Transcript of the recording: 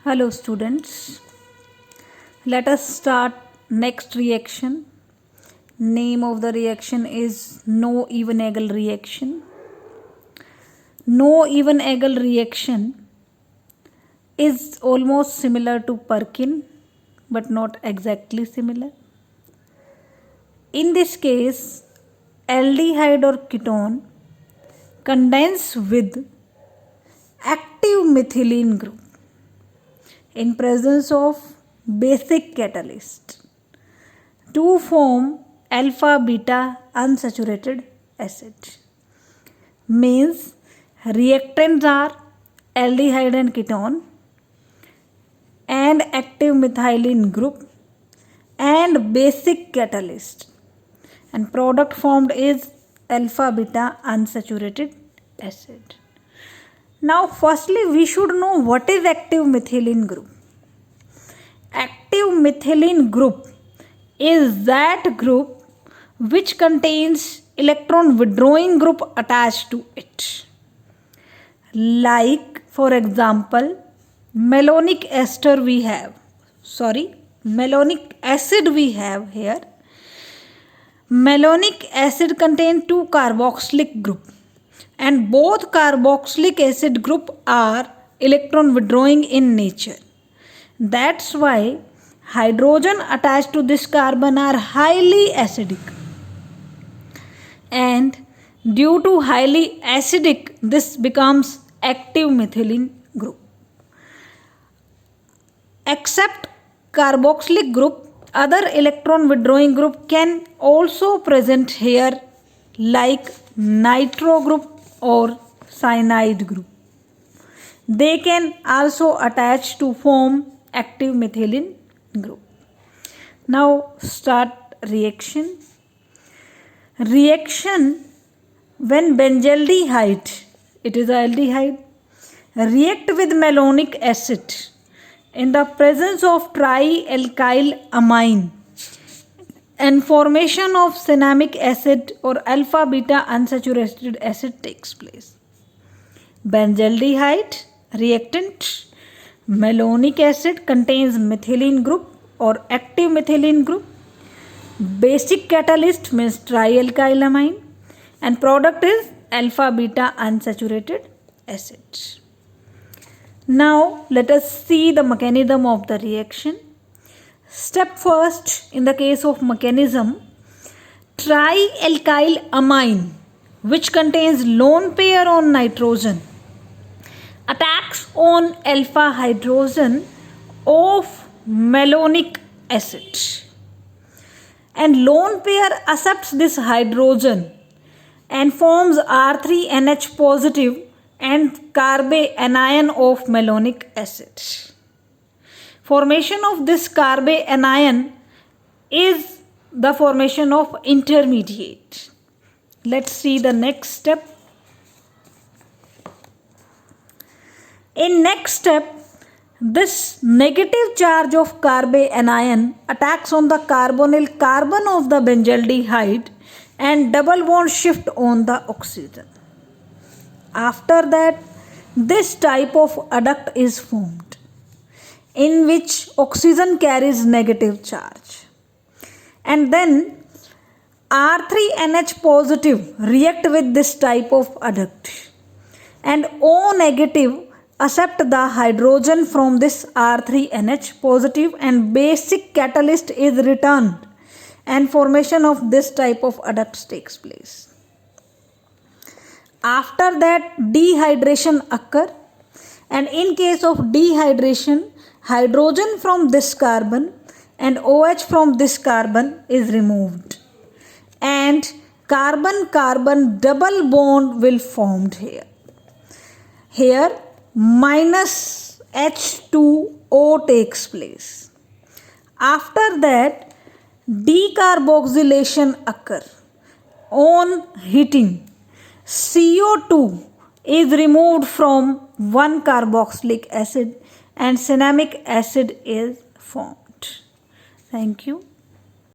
Hello students, let us start next reaction. Name of the reaction is no even angle reaction. No even angle reaction is almost similar to Perkin but not exactly similar. In this case, aldehyde or ketone condense with active methylene group in presence of basic catalyst to form alpha beta unsaturated acid. Means reactants are aldehyde and ketone and active methylene group and basic catalyst, and product formed is alpha beta unsaturated acid. Now firstly we should know what is active methylene group. Active methylene group is that group which contains electron withdrawing group attached to it. Like for example malonic acid we have here. Malonic acid contains two carboxylic group and both carboxylic acid group are electron withdrawing in nature. That's why hydrogen attached to this carbon are highly acidic, and due to highly acidic this becomes active methylene group. Except carboxylic group, other electron withdrawing group can also present here like nitro group or cyanide group. They can also attach to form active methylene group. Now start reaction. Reaction when benzaldehyde, it is aldehyde, react with malonic acid in the presence of trialkyl amine and formation of cinnamic acid or alpha beta unsaturated acid takes place. Benzaldehyde reactant, malonic acid contains methylene group or active methylene group, basic catalyst means trialkyl amine, and product is alpha beta unsaturated acid. Now let us see the mechanism of the reaction. Step first, in the case of mechanism, trialkyl amine which contains lone pair on nitrogen attacks on alpha hydrogen of malonic acid, and lone pair accepts this hydrogen and forms R3NH positive and carbanion of malonic acid. Formation of this carbanion is the formation of intermediate. Let's see the next step. In next step, this negative charge of carbanion attacks on the carbonyl carbon of the benzaldehyde and double bond shift on the oxygen. After that, this type of adduct is formed in which oxygen carries negative charge, and then R3NH positive react with this type of adduct and O negative accept the hydrogen from this R3NH positive and basic catalyst is returned and formation of this type of adduct takes place. After that dehydration occur, and in case of dehydration hydrogen from this carbon and OH from this carbon is removed and carbon-carbon double bond will formed here. Here minus H2O takes place. After that decarboxylation occur. On heating, CO2 is removed from one carboxylic acid and cinnamic acid is formed. Thank you.